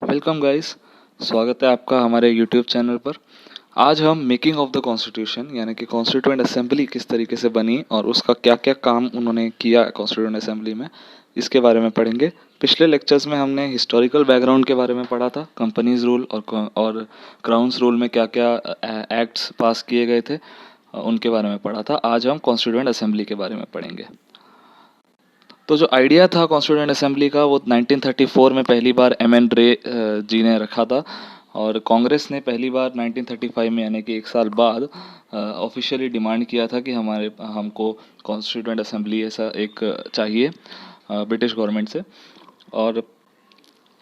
Welcome guys. स्वागत है आपका हमारे यूट्यूब चैनल पर। आज हम मेकिंग ऑफ द कॉन्स्टिट्यूशन यानी कि कॉन्स्टिट्यूएंट असेंबली किस तरीके से बनी और उसका क्या क्या काम उन्होंने किया कॉन्स्टिट्यूएंट असेंबली में, इसके बारे में पढ़ेंगे। पिछले लेक्चर्स में हमने हिस्टोरिकल बैकग्राउंड के बारे में पढ़ा था, कंपनीज रूल और क्राउन्स रूल में क्या क्या एक्ट्स पास किए गए थे उनके बारे में पढ़ा था। आज हम कॉन्स्टिट्यूएंट असेंबली के बारे में पढ़ेंगे। तो जो आइडिया था कॉन्स्टिट्यूएंट असेंबली का वो 1934 में पहली बार एम एन रे जी ने रखा था और कांग्रेस ने पहली बार 1935 में यानी कि एक साल बाद ऑफिशियली डिमांड किया था कि हमको कॉन्स्टिट्यूएंट असेंबली ऐसा एक चाहिए ब्रिटिश गवर्नमेंट से। और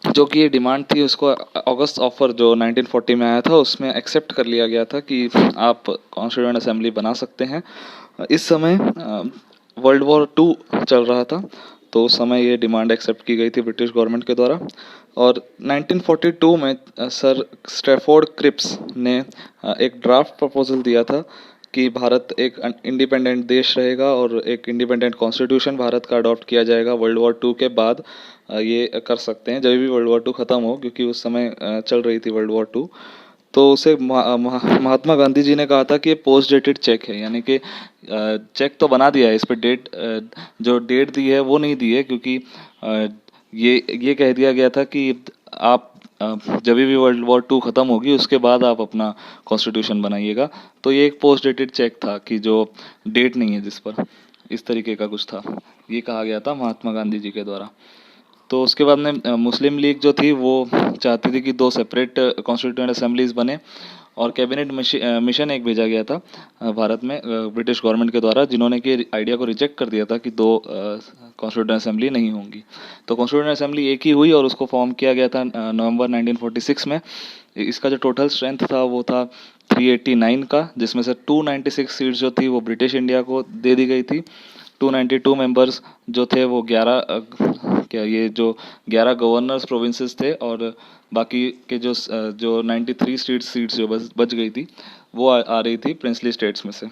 जो कि ये डिमांड थी उसको अगस्त ऑफर जो 1940 में आया था उसमें एक्सेप्ट कर लिया गया था कि आप कॉन्स्टिट्यूएंट असेंबली बना सकते हैं। इस समय वर्ल्ड वॉर टू चल रहा था, तो उस समय ये डिमांड एक्सेप्ट की गई थी ब्रिटिश गवर्नमेंट के द्वारा। और 1942 में सर स्ट्रैफोर्ड क्रिप्स ने एक ड्राफ्ट प्रपोजल दिया था कि भारत एक इंडिपेंडेंट देश रहेगा और एक इंडिपेंडेंट कॉन्स्टिट्यूशन भारत का अडॉप्ट किया जाएगा वर्ल्ड वॉर टू के बाद। ये कर सकते हैं जब भी वर्ल्ड वॉर टू ख़त्म हो, क्योंकि उस समय चल रही थी वर्ल्ड वॉर टू। तो उसे महात्मा गांधी जी ने कहा था कि ये पोस्ट डेटेड चेक है, यानी कि चेक तो बना दिया है, इस पर डेट जो डेट दी है वो नहीं दी है, क्योंकि ये कह दिया गया था कि आप जब भी वर्ल्ड वॉर टू ख़त्म होगी उसके बाद आप अपना कॉन्स्टिट्यूशन बनाइएगा। तो ये एक पोस्ट डेटेड चेक था कि जो डेट नहीं है जिस पर, इस तरीके का कुछ था, ये कहा गया था महात्मा गांधी जी के द्वारा। तो उसके बाद में मुस्लिम लीग जो थी वो चाहती थी कि दो सेपरेट कॉन्स्टिट्यूएंट असेंबलीज बने और कैबिनेट मिशन एक भेजा गया था भारत में ब्रिटिश गवर्नमेंट के द्वारा, जिन्होंने कि आइडिया को रिजेक्ट कर दिया था कि दो कॉन्स्टिट्यूएंट असेंबली नहीं होंगी। तो कॉन्स्टिट्यूएंट असेंबली एक ही हुई और उसको फॉर्म किया गया था नवंबर 1946 में। इसका जो टोटल स्ट्रेंथ था वो था 389 का, जिसमें से 296 सीट्स जो थी वो ब्रिटिश इंडिया को दे दी गई थी। 292 मेंबर्स जो थे वो 11 गवर्नर्स प्रोविंसेस थे और बाकी के जो 93 सीट्स जो बच गई थी वो आ रही थी प्रिंसली स्टेट्स में से।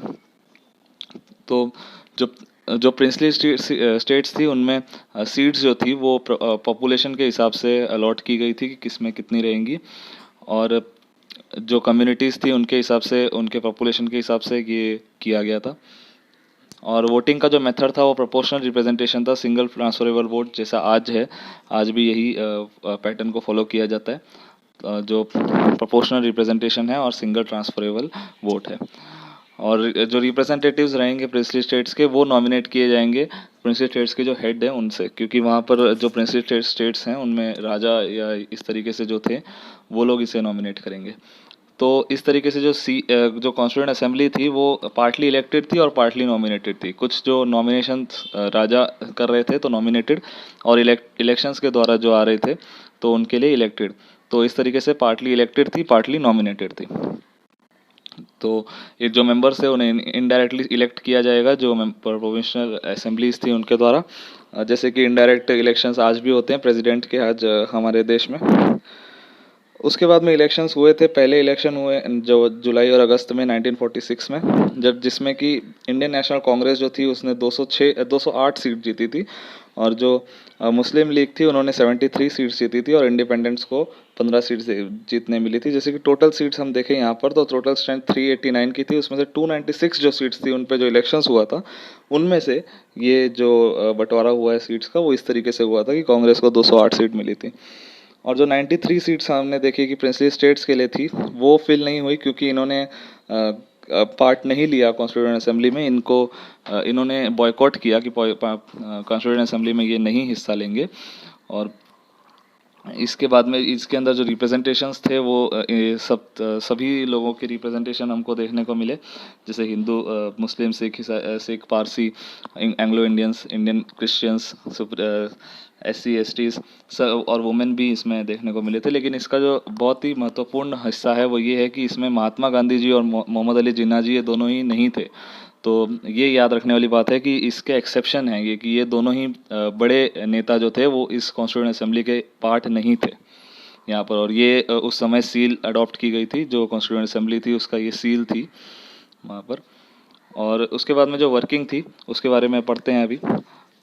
तो जो जो प्रिंसली स्टेट्स थी उनमें सीट्स जो थी वो पॉपुलेशन के हिसाब से अलॉट की गई थी कि किसमें कितनी रहेंगी, और जो कम्युनिटीज़ थी उनके हिसाब से, उनके पॉपुलेशन के हिसाब से ये किया गया था। और वोटिंग का जो मेथड था वो प्रोपोर्शनल रिप्रेजेंटेशन था, सिंगल ट्रांसफरेबल वोट जैसा आज है, आज भी यही पैटर्न को फॉलो किया जाता है। जो प्रोपोर्शनल रिप्रेजेंटेशन है और सिंगल ट्रांसफरेबल वोट है। और जो रिप्रेजेंटेटिव्स रहेंगे प्रिंसली स्टेट्स के वो नॉमिनेट किए जाएंगे प्रिंसली स्टेट्स के जो हेड हैं उनसे, क्योंकि वहाँ पर जो प्रिंसली स्टेट्स हैं उनमें राजा या इस तरीके से जो थे वो लोग इसे नॉमिनेट करेंगे। तो इस तरीके से जो कॉन्स्टिट्यूएंट असेंबली थी वो पार्टली इलेक्टेड थी और पार्टली नॉमिनेटेड थी। कुछ जो नॉमिनेशन राजा कर रहे थे तो नॉमिनेटेड, और इलेक्शंस के द्वारा जो आ रहे थे तो उनके लिए इलेक्टेड। तो इस तरीके से पार्टली इलेक्टेड थी, पार्टली नॉमिनेटेड थी। तो ये जो मेंबर्स थे उन्हें इनडायरेक्टली इलेक्ट किया जाएगा जो प्रोविंशियल असेंबलीज थी उनके द्वारा, जैसे कि इनडायरेक्ट इलेक्शंस आज भी होते हैं प्रेसिडेंट के आज हमारे देश में। उसके बाद में इलेक्शंस हुए थे, पहले इलेक्शन हुए जो जुलाई और अगस्त में 1946 में, जब जिसमें कि इंडियन नेशनल कांग्रेस जो थी उसने 208 सीट जीती थी, और जो मुस्लिम लीग थी उन्होंने 73 सीट्स जीती थी, और इंडिपेंडेंट्स को 15 सीट्स जीतने मिली थी। जैसे कि टोटल सीट्स हम देखें यहाँ पर तो टोटल स्ट्रेंथ 389 की थी, उसमें से 296 जो सीट्स थी उन पे जो इलेक्शंस हुआ था उनमें से ये जो बंटवारा हुआ है सीट्स का वो इस तरीके से हुआ था कि कांग्रेस को 208 सीट मिली थी। और जो 93 सीट्स हमने देखी कि प्रिंसली स्टेट्स के लिए थी वो फिल नहीं हुई, क्योंकि इन्होंने पार्ट नहीं लिया कॉन्स्टिट्यूएंट असेंबली में। इन्होंने बॉयकॉट किया कि कॉन्स्टिट्यूएंट असेंबली में ये नहीं हिस्सा लेंगे। और इसके बाद में इसके अंदर जो रिप्रेजेंटेशंस थे वो सभी लोगों के रिप्रेजेंटेशन हमको देखने को मिले, जैसे Hindu, Muslim, Sikh, Parsi, Anglo Indians, Indian Christians, SC STs सब और वुमेन भी इसमें देखने को मिले थे। लेकिन इसका जो बहुत ही महत्वपूर्ण हिस्सा है वो ये है कि इसमें महात्मा गांधी जी और मोहम्मद अली जिन्ना जी ये दोनों ही नहीं थे। तो ये याद रखने वाली बात है कि इसके एक्सेप्शन हैं ये, कि ये दोनों ही बड़े नेता जो थे वो इस कॉन्स्टिट्यूएंट असेंबली के पार्ट नहीं थे यहाँ पर। और ये उस समय सील अडॉप्ट की गई थी, जो कॉन्स्टिट्यूएंट असेंबली थी उसका ये सील थी वहाँ पर। और उसके बाद में जो वर्किंग थी उसके बारे में पढ़ते हैं अभी।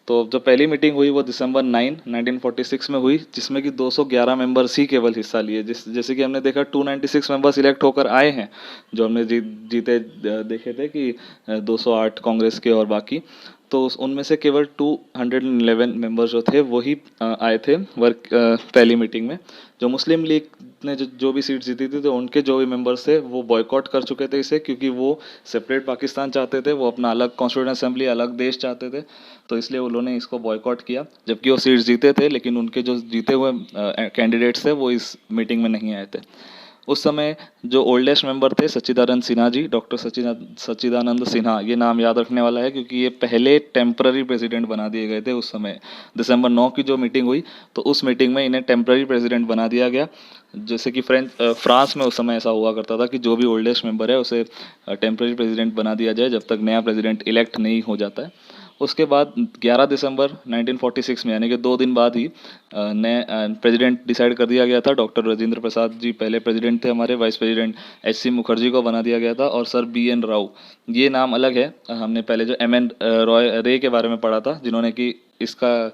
तो जो पहली मीटिंग हुई वो दिसंबर 1946 में हुई, जिसमें कि 211 मेंबर्स ही केवल हिस्सा लिए। जैसे कि हमने देखा 296 मेंबर्स इलेक्ट होकर आए हैं, जो हमने जीते देखे थे कि 208 कांग्रेस के और बाकी, तो उनमें से केवल 211 मेंबर्स जो थे वही आए थे वर्क पहली मीटिंग में। जो मुस्लिम लीग ने जो भी सीट जीती थी, तो उनके जो भी मेंबर्स थे वो बॉयकॉट कर चुके थे इसे, क्योंकि वो सेपरेट पाकिस्तान चाहते थे, वो अपना अलग कॉन्स्टिट्यूंट असेंबली, अलग देश चाहते थे। तो इसलिए उन्होंने इसको बॉयकॉट किया, जबकि वो सीट्स जीते थे, लेकिन उनके जो जीते हुए कैंडिडेट्स थे वो इस मीटिंग में नहीं आए थे। उस समय जो ओल्डेस्ट मेंबर थे सच्चिदानंद सिन्हा जी, डॉक्टर सच्चिदानंद सिन्हा, ये नाम याद रखने वाला है क्योंकि ये पहले टेम्पररी प्रेसिडेंट बना दिए गए थे उस समय। दिसंबर 9 की जो मीटिंग हुई, तो उस मीटिंग में इन्हें टेम्पररी प्रेसिडेंट बना दिया गया। जैसे कि फ्रांस में उस समय ऐसा हुआ करता था कि जो भी ओल्डेस्ट मेंबर है उसे टेम्पररी प्रेसिडेंट बना दिया जाए जब तक नया प्रेसिडेंट इलेक्ट नहीं हो जाता है। उसके बाद 11 दिसंबर 1946 में, यानी कि 2 दिन बाद ही नए प्रेसिडेंट डिसाइड कर दिया गया था। डॉक्टर राजेंद्र प्रसाद जी पहले प्रेसिडेंट थे हमारे, vice president H C Mukherjee को बना दिया गया था, और सर बी एन राव, ये नाम अलग है। हमने पहले जो एम एन रॉय रे के बारे में पढ़ा था, जिन्होंने कि इसका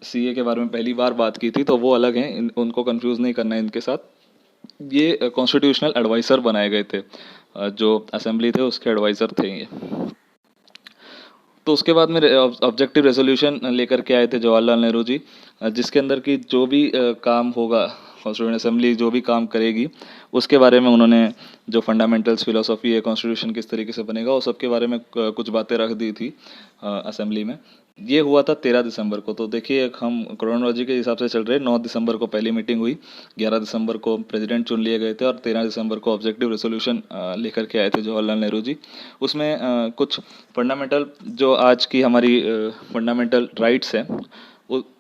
सी ए के बारे में पहली बार बात की थी, तो वो अलग हैं, उनको कंफ्यूज नहीं करना है इनके साथ। ये कॉन्स्टिट्यूशनल एडवाइज़र बनाए गए थे, जो असेंबली थे उसके एडवाइज़र थे ये। तो उसके बाद में ऑब्जेक्टिव रेजोल्यूशन लेकर के आए थे जवाहरलाल नेहरू जी, जिसके अंदर की जो भी काम होगा, कॉन्स्टिट्यूशन असेंबली जो भी काम करेगी, उसके बारे में उन्होंने जो फंडामेंटल्स फिलोसॉफी है, कॉन्स्टिट्यूशन किस तरीके से बनेगा, वो सब के बारे में कुछ बातें रख दी थी असेंबली में। ये हुआ था 13 दिसंबर को। तो देखिए हम क्रोनोलॉजी के हिसाब से चल रहे हैं। 9 दिसंबर को पहली मीटिंग हुई, 11 दिसंबर को प्रेसिडेंट चुन लिए गए थे, और 13 दिसंबर को ऑब्जेक्टिव रेजोल्यूशन लेकर के आए थे जवाहरलाल नेहरू जी। उसमें कुछ फंडामेंटल जो आज की हमारी फंडामेंटल राइट्स हैं,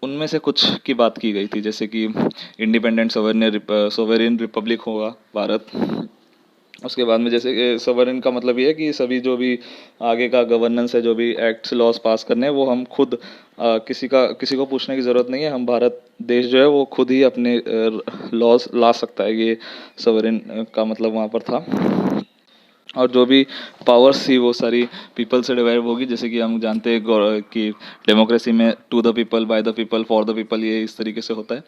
उनमें से कुछ की बात की गई थी, जैसे कि इंडिपेंडेंट सोवेरियन रिपब्लिक होगा भारत। उसके बाद में जैसे कि सोवरेन का मतलब ये है कि सभी जो भी आगे का गवर्नेंस है, जो भी एक्ट्स लॉज पास करने हैं, वो हम खुद किसी को पूछने की ज़रूरत नहीं है। हम भारत देश जो है वो खुद ही अपने लॉज ला सकता है, ये सोवरेन का मतलब वहाँ पर था। और जो भी पावर्स थी वो सारी पीपल से डिवाइड होगी, जैसे कि हम जानते हैं कि डेमोक्रेसी में to the people, by the people, for the people, ये इस तरीके से होता है।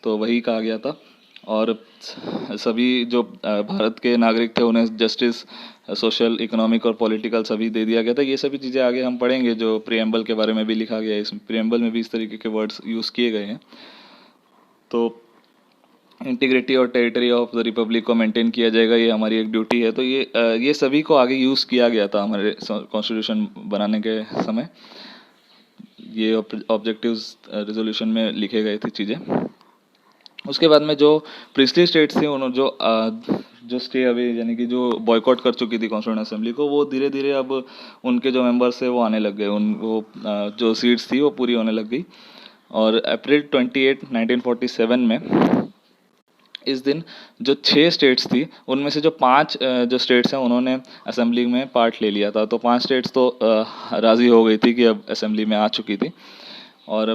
तो वही कहा गया था। और सभी जो भारत के नागरिक थे उन्हें जस्टिस, सोशल, इकोनॉमिक और पॉलिटिकल सभी दे दिया गया था। ये सभी चीज़ें आगे हम पढ़ेंगे, जो प्रियम्बल के बारे में भी लिखा गया है। इस प्रियम्बल में भी इस तरीके के वर्ड्स यूज़ किए गए हैं। तो इंटीग्रिटी और टेरिटरी ऑफ द रिपब्लिक को मेंटेन किया जाएगा, ये हमारी एक ड्यूटी है। तो ये सभी को आगे यूज़ किया गया था हमारे कॉन्स्टिट्यूशन बनाने के समय। ये ऑब्जेक्टिव्स रेजोल्यूशन में लिखे गए थे चीज़ें। उसके बाद में जो प्रिंसली स्टेट्स थी, उन्होंने जो स्टे अवे, यानी कि जो बॉयकॉट कर चुकी थी कॉन्स्टिट्यूशन असेंबली को, वो धीरे धीरे अब उनके जो मेंबर्स थे वो आने लग गए, जो सीट्स थी वो पूरी होने लग गई। और अप्रैल 28, 1947 में इस दिन जो 6 स्टेट्स थी, उनमें से जो 5 जो स्टेट्स हैं उन्होंने असेंबली में पार्ट ले लिया था। तो 5 स्टेट्स तो राज़ी हो गई थी कि अब असेंबली में आ चुकी थी। और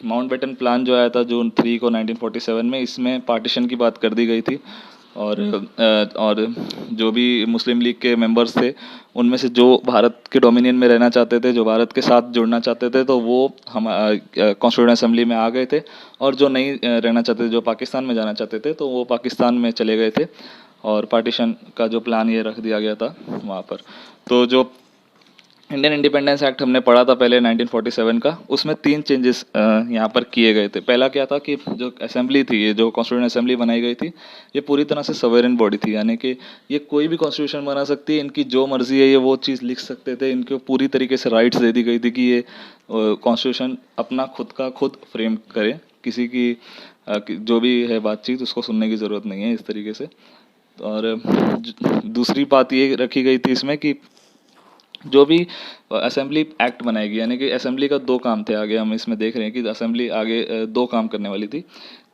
माउंटबेटन प्लान जो आया था जून 3 को 1947 में, इसमें पार्टीशन की बात कर दी गई थी। और जो भी मुस्लिम लीग के मेंबर्स थे, उनमें से जो भारत के डोमिनियन में रहना चाहते थे, जो भारत के साथ जुड़ना चाहते थे, तो वो हम कॉन्स्टिट्यूशन असेंबली में आ गए थे। और जो नहीं रहना चाहते थे, जो पाकिस्तान में जाना चाहते थे, तो वो पाकिस्तान में चले गए थे। और पार्टीशन का जो प्लान ये रख दिया गया था वहाँ पर। तो जो इंडियन इंडिपेंडेंस एक्ट हमने पढ़ा था पहले 1947 का, उसमें 3 चेंजेस यहाँ पर किए गए थे। पहला क्या था कि जो असेंबली थी, ये जो कॉन्स्टिट्यूशन असेंबली बनाई गई थी, ये पूरी तरह से सवेरेन बॉडी थी, यानी कि ये कोई भी कॉन्स्टिट्यूशन बना सकती है, इनकी जो मर्जी है ये वो चीज़ लिख सकते थे। इनको पूरी तरीके से राइट्स दे दी गई थी कि ये कॉन्स्टिट्यूशन अपना खुद का खुद फ्रेम करें, किसी की जो भी है बातचीत उसको सुनने की ज़रूरत नहीं है, इस तरीके से। और दूसरी बात ये रखी गई थी इसमें कि जो भी असेंबली एक्ट बनाएगी, यानी कि असेंबली का 2 काम थे, आगे हम इसमें देख रहे हैं कि असेंबली आगे 2 काम करने वाली थी।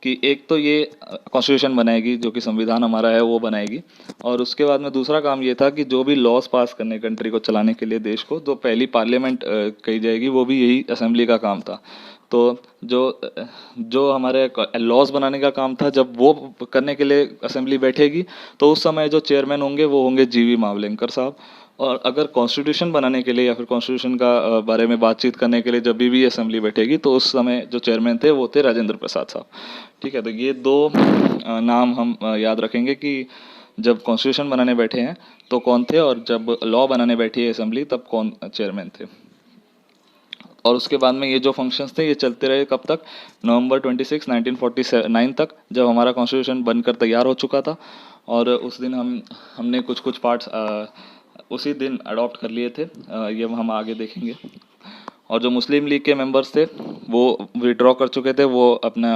कि एक तो ये कॉन्स्टिट्यूशन बनाएगी, जो कि संविधान हमारा है वो बनाएगी, और उसके बाद में दूसरा काम ये था कि जो भी लॉज पास करने, कंट्री को चलाने के लिए, देश को, तो पहली पार्लियामेंट कही जाएगी, वो भी यही असेंबली का काम था। तो जो हमारे लॉज बनाने का काम था, जब वो करने के लिए असेंबली बैठेगी, तो उस समय जो चेयरमैन होंगे वो होंगे जी वी मावलेंकर साहब। और अगर कॉन्स्टिट्यूशन बनाने के लिए या फिर कॉन्स्टिट्यूशन का बारे में बातचीत करने के लिए जब भी असेंबली बैठेगी तो उस समय जो चेयरमैन थे वो थे राजेंद्र प्रसाद साहब। ठीक है, तो ये दो नाम हम याद रखेंगे कि जब कॉन्स्टिट्यूशन बनाने बैठे हैं तो कौन थे, और जब लॉ बनाने बैठी है असेंबली तब कौन चेयरमैन थे। और उसके बाद में ये जो फंक्शंस थे ये चलते रहे कब तक, नवंबर 26 1949 तक, जब हमारा कॉन्स्टिट्यूशन बनकर तैयार हो चुका था। और उस दिन हमने कुछ कुछ पार्ट्स उसी दिन अडॉप्ट कर लिए थे, ये हम आगे देखेंगे। और जो मुस्लिम लीग के मेंबर्स थे वो विड्रॉ कर चुके थे, वो अपना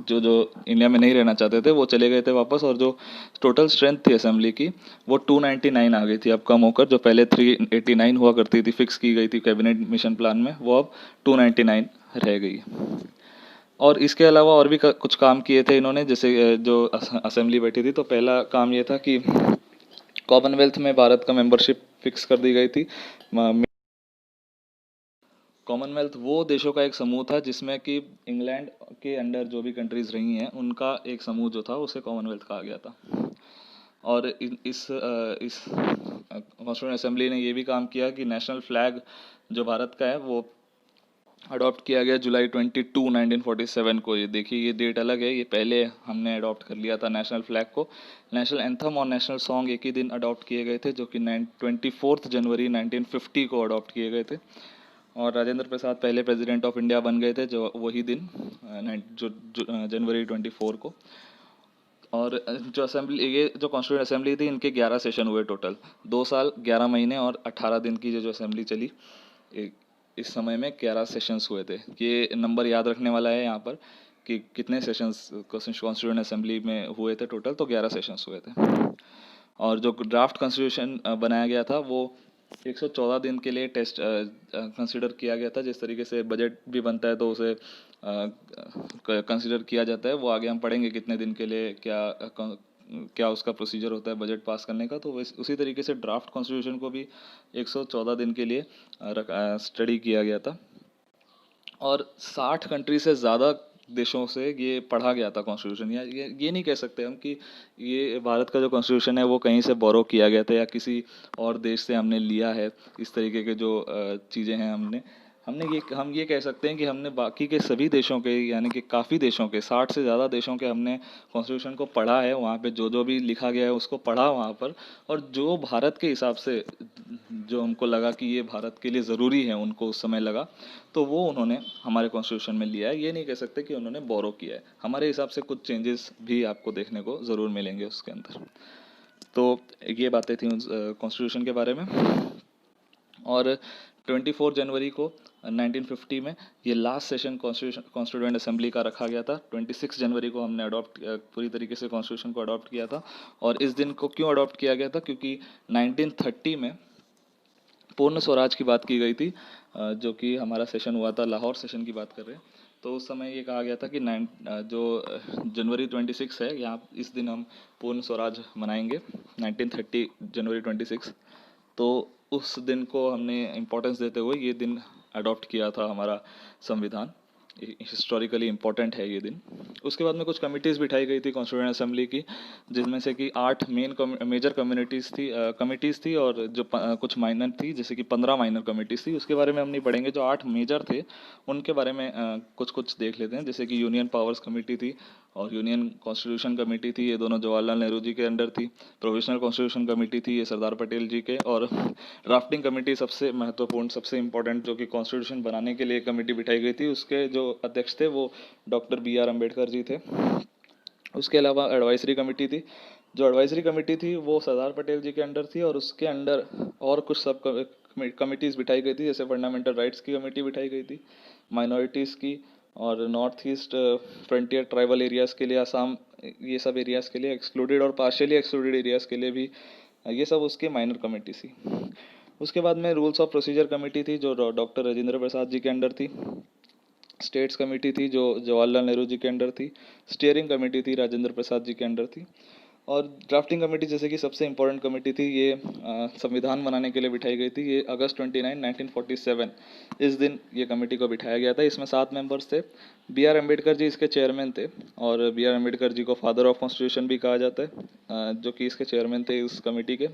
जो जो इंडिया में नहीं रहना चाहते थे वो चले गए थे वापस। और जो टोटल स्ट्रेंथ थी असेंबली की वो 299 आ गई थी, अब कम होकर, जो पहले 389 हुआ करती थी, फिक्स की गई थी कैबिनेट मिशन प्लान में, वो अब 299 रह गई। और इसके अलावा और भी कुछ काम किए थे इन्होंने, जैसे जो असेंबली बैठी थी तो पहला काम ये था कि कॉमनवेल्थ में भारत का मेंबरशिप फिक्स कर दी गई थी। कॉमनवेल्थ वो देशों का एक समूह था जिसमें कि इंग्लैंड के अंडर जो भी कंट्रीज रही हैं उनका एक समूह जो था उसे कॉमनवेल्थ कहा गया था। और इस कॉन्स्टिट्यूएंट असेंबली ने ये भी काम किया कि नेशनल फ्लैग जो भारत का है वो अडॉप्ट किया गया जुलाई 22 1947 को। ये देखिए, ये डेट अलग है, ये पहले हमने अडॉप्ट कर लिया था नेशनल फ्लैग को। नेशनल एंथम और नेशनल सॉन्ग एक ही दिन अडॉप्ट किए गए थे, जो कि 24 जनवरी 1950 को अडॉप्ट किए गए थे। और राजेंद्र प्रसाद पहले प्रेसिडेंट ऑफ इंडिया बन गए थे जो वही दिन जनवरी 24 को। और जो असेंबली, ये जो कॉन्स्टिट्यूएंट असेंबली थी, इनके 11 सेशन हुए टोटल, 2 साल 11 महीने और 18 दिन की जो असेंबली चली। इस समय में 11 सेशंस हुए थे। ये नंबर याद रखने वाला है यहाँ पर कि कितने सेशंस कॉन्स्टिट्यूएंट असेंबली में हुए थे टोटल, तो 11 सेशंस हुए थे। और जो ड्राफ्ट कॉन्स्टिट्यूशन बनाया गया था वो 114 दिन के लिए टेस्ट कंसिडर किया गया था। जिस तरीके से बजट भी बनता है तो उसे कंसिडर किया जाता है, वो आगे हम पढ़ेंगे कितने दिन के लिए क्या उसका प्रोसीजर होता है बजट पास करने का। तो उसी तरीके से ड्राफ्ट कॉन्स्टिट्यूशन को भी 114 दिन के लिए स्टडी किया गया था। और 60 कंट्री से ज़्यादा देशों से ये पढ़ा गया था कॉन्स्टिट्यूशन। या ये नहीं कह सकते हम कि ये भारत का जो कॉन्स्टिट्यूशन है वो कहीं से बोरो किया गया था या किसी और देश से हमने लिया है। इस तरीके के जो चीज़ें हैं हम ये कह सकते हैं कि हमने बाकी के सभी देशों के, यानी कि काफ़ी देशों के, 60 से ज़्यादा देशों के हमने कॉन्स्टिट्यूशन को पढ़ा है। वहाँ पे जो जो भी लिखा गया है उसको पढ़ा वहाँ पर, और जो भारत के हिसाब से जो हमको लगा कि ये भारत के लिए ज़रूरी है, उनको उस समय लगा, तो वो उन्होंने हमारे कॉन्स्टिट्यूशन में लिया है। ये नहीं कह सकते कि उन्होंने बोरो किया है। हमारे हिसाब से कुछ चेंजेस भी आपको देखने को ज़रूर मिलेंगे उसके अंदर। तो ये बातें थी कॉन्स्टिट्यूशन के बारे में। और 24 जनवरी को 1950 में ये लास्ट सेशन कॉन्स्टिट्यूएंट असेंबली का रखा गया था। 26 जनवरी को हमने अडॉप्ट पूरी तरीके से कॉन्स्टिट्यूशन को अडॉप्ट किया था। और इस दिन को क्यों अडॉप्ट किया गया था, क्योंकि 1930 में पूर्ण स्वराज की बात की गई थी, जो कि हमारा सेशन हुआ था, लाहौर सेशन की बात कर रहे हैं। तो उस समय ये कहा गया था कि जो जनवरी 26 है, यहाँ इस दिन हम पूर्ण स्वराज मनाएंगे, 1930 जनवरी 26। तो उस दिन को हमने इम्पोर्टेंस देते हुए ये दिन अडॉप्ट किया था हमारा संविधान। हिस्टोरिकली इम्पोर्टेंट है ये दिन। उसके बाद में कुछ कमिटीज़ बिठाई गई थी कॉन्स्टिट्यूएंट असेंबली की, जिसमें से कि 8 मेजर कमिटीज़ थी और जो कुछ माइनर थी, जैसे कि 15 माइनर कमिटीज़ थी। उसके बारे में हम नहीं पढ़ेंगे। जो 8 मेजर थे उनके बारे में कुछ कुछ देख लेते हैं। जैसे कि यूनियन पावर्स कमेटी थी और यूनियन कॉन्स्टिट्यूशन कमेटी थी, ये दोनों जवाहरलाल नेहरू जी के अंडर थी। प्रोविजनल कॉन्स्टिट्यूशन कमेटी थी, ये सरदार पटेल जी के। और ड्राफ्टिंग कमेटी सबसे महत्वपूर्ण, सबसे इम्पोर्टेंट, जो कि कॉन्स्टिट्यूशन बनाने के लिए कमेटी बिठाई गई थी, उसके जो अध्यक्ष थे वो doctor B are Ambedkar ji थे। उसके अलावा एडवाइजरी कमेटी थी। जो एडवाइजरी कमेटी थी वो सरदार पटेल जी के अंडर थी, और उसके अंडर और कुछ सब कमिटीज़ बिठाई गई थी, जैसे फंडामेंटल राइट्स की कमेटी बिठाई गई थी, माइनॉरिटीज़ की, और north east frontier tribal areas के लिए असम, ये सब एरियाज़ के लिए एक्सक्लूडेड और पार्शियली एक्सक्लूडेड एरियाज़ के लिए भी, ये सब उसकी माइनर कमेटी थी। उसके बाद में रूल्स ऑफ प्रोसीजर कमेटी थी, जो डॉक्टर राजेंद्र प्रसाद जी के अंडर थी। स्टेट्स कमेटी थी, जो जवाहरलाल नेहरू जी के अंडर थी। स्टीयरिंग कमेटी थी, राजेंद्र प्रसाद जी के अंडर थी। और ड्राफ्टिंग कमेटी, जैसे कि सबसे इम्पोर्टेंट कमेटी थी, ये संविधान बनाने के लिए बिठाई गई थी। ये अगस्त 29 1947 इस दिन ये कमेटी को बिठाया गया था। इसमें 7 मेंबर्स थे। बी आर अम्बेडकर जी इसके चेयरमैन थे, और बी आर अम्बेडकर जी को फादर ऑफ कॉन्स्टिट्यूशन भी कहा जाता है, जो कि इसके चेयरमैन थे इस कमेटी के।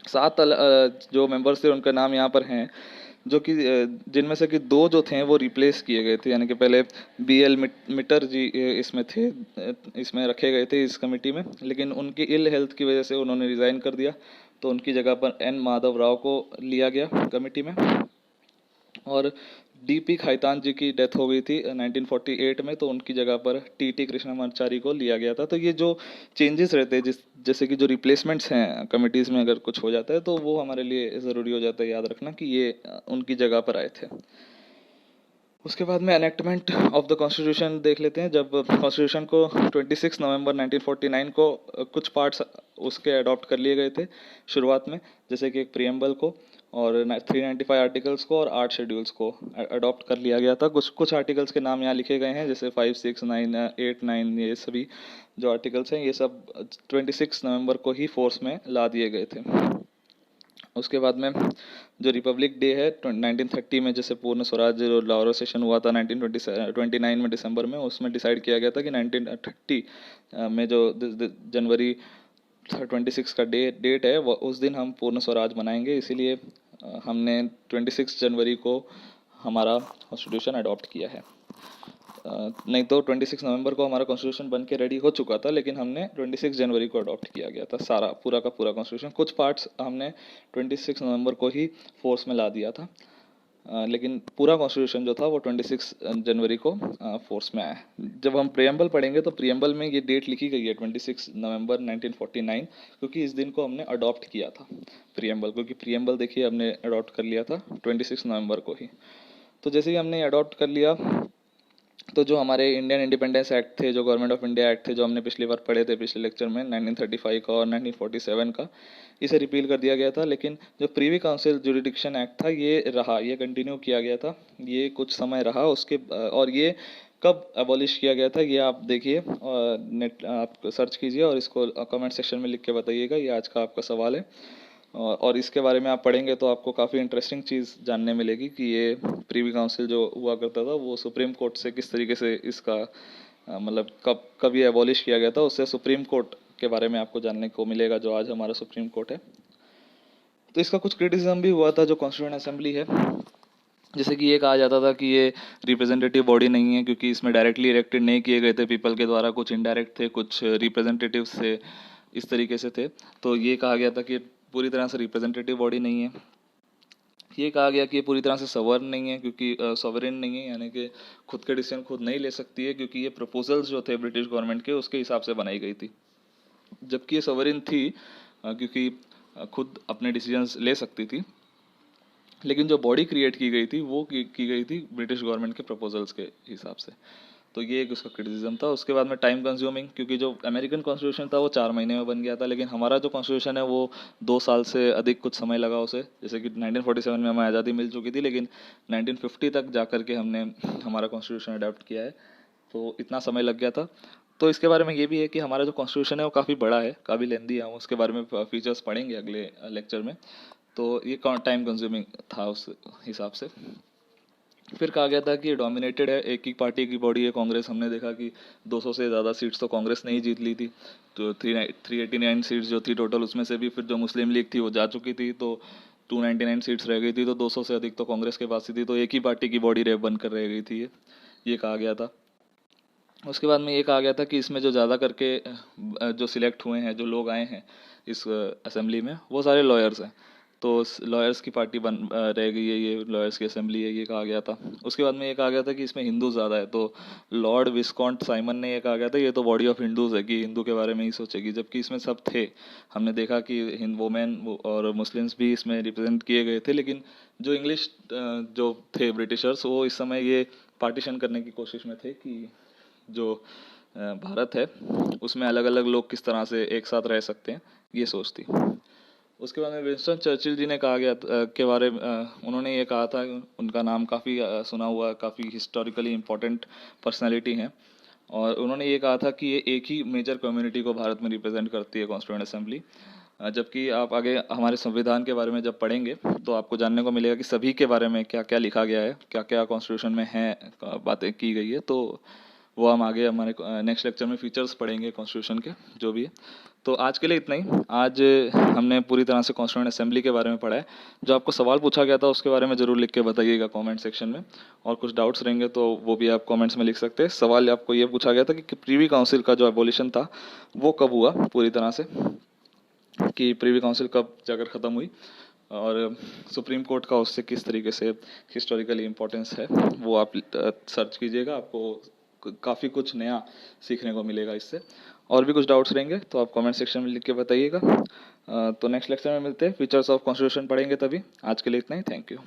जो मेंबर्स थे उनका नाम यहाँ पर हैं, जो कि जिनमें से कि दो जो थे वो रिप्लेस किए गए थे, यानी कि पहले BL मिटर जी इसमें थे, इसमें रखे गए थे इस कमेटी में, लेकिन उनकी इल हेल्थ की वजह से उन्होंने रिज़ाइन कर दिया, तो उनकी जगह पर N माधव राव को लिया गया कमेटी में। और DP खैतान जी की डेथ हो गई थी 1948 में, तो उनकी जगह पर TT कृष्णमाचारी को लिया गया था। तो ये जो चेंजेस रहते हैं, जैसे कि जो रिप्लेसमेंट्स हैं कमिटीज़ में, अगर कुछ हो जाता है तो वो हमारे लिए ज़रूरी हो जाता है याद रखना कि ये उनकी जगह पर आए थे। उसके बाद में एनेक्टमेंट ऑफ द कॉन्स्टिट्यूशन देख लेते हैं। जब कॉन्स्टिट्यूशन को 26 नवंबर 1949 को कुछ पार्ट्स उसके अडॉप्ट कर लिए गए थे शुरुआत में, जैसे कि एक प्रियम्बल को और 395 आर्टिकल्स को और 8 शेड्यूल्स को अडॉप्ट कर लिया गया था। कुछ कुछ आर्टिकल्स के नाम यहाँ लिखे गए हैं, जैसे 5, 6, 9, 8, 9, ये सभी जो आर्टिकल्स हैं ये सब 26 नवंबर को ही फोर्स में ला दिए गए थे। उसके बाद में जो रिपब्लिक डे है 1930 में, जैसे पूर्ण स्वराज जो लाहौर सेशन हुआ था 1929 में दिसंबर में, उसमें डिसाइड किया गया था कि 1930 में जो जनवरी 26 का डेट है वो उस दिन हम पूर्ण स्वराज मनाएंगे, इसीलिए हमने 26 जनवरी को हमारा कॉन्स्टिट्यूशन अडॉप्ट किया है। नहीं तो 26 नवंबर को हमारा कॉन्स्टिट्यूशन बन के रेडी हो चुका था, लेकिन हमने 26 जनवरी को अडॉप्ट किया गया था सारा पूरा का पूरा कॉन्स्टिट्यूशन। कुछ पार्ट्स हमने 26 नवंबर को ही फोर्स में ला दिया था, लेकिन पूरा कॉन्स्टिट्यूशन जो था वो 26 जनवरी को फोर्स में आया। जब हम प्रियम्बल पढ़ेंगे तो प्रियम्बल में ये डेट लिखी गई है 26 नवंबर 1949, क्योंकि इस दिन को हमने अडॉप्ट किया था प्रियम्बल, क्योंकि प्रियम्बल देखिए हमने अडॉप्ट कर लिया था 26 नवंबर को ही। तो जैसे ही हमने अडॉप्ट कर लिया, तो जो हमारे इंडियन इंडिपेंडेंस एक्ट थे, जो गवर्नमेंट ऑफ इंडिया एक्ट थे, जो हमने पिछली बार पढ़े थे पिछले लेक्चर में 1935 का और 1947 का, इसे रिपील कर दिया गया था। लेकिन जो प्रीवी काउंसिल जुरिडिक्शन एक्ट था ये रहा, ये कंटिन्यू किया गया था, ये कुछ समय रहा उसके। और ये कब अबॉलिश किया गया था ये आप देखिए, नेट आप सर्च कीजिए और इसको कमेंट सेक्शन में लिख के बताइएगा, ये आज का आपका सवाल है। और इसके बारे में आप पढ़ेंगे तो आपको काफ़ी इंटरेस्टिंग चीज़ जानने मिलेगी कि ये प्रीवी काउंसिल जो हुआ करता था वो सुप्रीम कोर्ट से किस तरीके से इसका मतलब कब ये एबॉलिश किया गया था, उससे सुप्रीम कोर्ट के बारे में आपको जानने को मिलेगा, जो आज हमारा सुप्रीम कोर्ट है। तो इसका कुछ क्रिटिसिज्म भी हुआ था जो कॉन्स्टिट्यूएंट असेंबली है, जैसे कि ये कहा जाता था कि ये रिप्रेजेंटेटिव बॉडी नहीं है, क्योंकि इसमें डायरेक्टली इलेक्टेड नहीं किए गए थे पीपल के द्वारा, कुछ इनडायरेक्ट थे, कुछ रिप्रेजेंटेटिव्स थे, इस तरीके से थे। तो ये कहा गया था कि पूरी तरह से रिप्रेजेंटेटिव बॉडी नहीं है। ये कहा गया कि ये पूरी तरह से सवर्न नहीं है, क्योंकि सॉवरेन नहीं है, यानी कि खुद के डिसीजन खुद नहीं ले सकती है, क्योंकि ये प्रपोजल्स जो थे ब्रिटिश गवर्नमेंट के उसके हिसाब से बनाई गई थी। जबकि ये सॉवरेन थी क्योंकि खुद अपने डिसीजंस ले सकती थी, लेकिन जो बॉडी क्रिएट की गई थी वो की गई थी ब्रिटिश गवर्नमेंट के प्रपोजल्स के हिसाब से। तो ये एक उसका क्रिटिसिज्म था। उसके बाद में टाइम कंज्यूमिंग, क्योंकि जो अमेरिकन कॉन्स्टिट्यूशन था वो 4 महीने में बन गया था, लेकिन हमारा जो कॉन्स्टिट्यूशन है वो 2 साल से अधिक कुछ समय लगा उसे। जैसे कि 1947 में हमें आज़ादी मिल चुकी थी, लेकिन 1950 तक जा कर के हमने हमारा कॉन्स्टिट्यूशन अडॉप्ट किया है, तो इतना समय लग गया था। तो इसके बारे में ये भी है कि हमारा जो कॉन्स्टिट्यूशन है वो काफ़ी बड़ा है, काफ़ी लेंदी है, हम उसके बारे में फीचर्स पढ़ेंगे अगले लेक्चर में। तो ये टाइम कंज्यूमिंग था उस हिसाब से। फिर कहा गया था कि डोमिनेटेड है, एक ही पार्टी की बॉडी है कांग्रेस। हमने देखा कि 200 से ज़्यादा सीट्स तो कांग्रेस ने ही जीत ली थी, तो 389 सीट्स जो थी टोटल, उसमें से भी फिर जो मुस्लिम लीग थी वो जा चुकी थी, तो 299 सीट्स रह गई थी, तो 200 से अधिक तो कांग्रेस के पास ही थी, तो एक ही पार्टी की बॉडी रेप बनकर रह गई थी ये कहा गया था। उसके बाद में ये कहा गया था कि इसमें जो ज़्यादा करके जो सिलेक्ट हुए हैं, जो लोग आए हैं इस असेंबली में, वो सारे लॉयर्स हैं, तो लॉयर्स की पार्टी रह गई है, ये लॉयर्स की असेंबली है, ये कहा गया था। उसके बाद में ये कहा गया था कि इसमें हिंदू ज़्यादा है, तो लॉर्ड विस्कॉन्ट साइमन ने ये कहा गया था ये तो बॉडी ऑफ हिंदूज़ है, कि हिंदू के बारे में ही सोचेगी, जबकि इसमें सब थे। हमने देखा कि वुमेन और मुस्लिम्स भी इसमें रिप्रेजेंट किए गए थे, लेकिन जो इंग्लिश जो थे ब्रिटिशर्स, वो इस समय ये पार्टीशन करने की कोशिश में थे कि जो भारत है उसमें अलग अलग लोग किस तरह से एक साथ रह सकते हैं, ये सोचती। उसके बाद में विंस्टन चर्चिल जी ने कहा गया के बारे में उन्होंने ये कहा था, उनका नाम काफ़ी सुना हुआ, काफ़ी हिस्टोरिकली इम्पोर्टेंट पर्सनैलिटी हैं, और उन्होंने ये कहा था कि ये एक ही मेजर कम्युनिटी को भारत में रिप्रेजेंट करती है कॉन्स्टिट्यूएंट असेंबली। जबकि आप आगे हमारे संविधान के बारे में जब पढ़ेंगे तो आपको जानने को मिलेगा कि सभी के बारे में क्या क्या लिखा गया है, क्या क्या कॉन्स्टिट्यूशन में है, बातें की गई है, तो वो हम आगे हमारे नेक्स्ट लेक्चर में फीचर्स पढ़ेंगे कॉन्स्टिट्यूशन के, जो भी है। तो आज के लिए इतना ही। आज हमने पूरी तरह से कॉन्स्टिट्यूएंट असेंबली के बारे में पढ़ा है। जो आपको सवाल पूछा गया था उसके बारे में ज़रूर लिख के बताइएगा कमेंट सेक्शन में, और कुछ डाउट्स रहेंगे तो वो भी आप कमेंट्स में लिख सकते हैं। सवाल आपको ये पूछा गया था कि प्रीवी काउंसिल का जो एबोलिशन था वो कब हुआ पूरी तरह से, कि प्रीवी काउंसिल कब जाकर ख़त्म हुई, और सुप्रीम कोर्ट का उससे किस तरीके से हिस्टोरिकली इम्पोर्टेंस है, वो आप सर्च कीजिएगा। आपको काफ़ी कुछ नया सीखने को मिलेगा इससे। और भी कुछ डाउट्स रहेंगे तो आप कमेंट सेक्शन में लिख के बताइएगा। तो नेक्स्ट लेक्चर में मिलते हैं, फीचर्स ऑफ कॉन्स्टिट्यूशन पढ़ेंगे तभी। आज के लिए इतना ही, थैंक यू।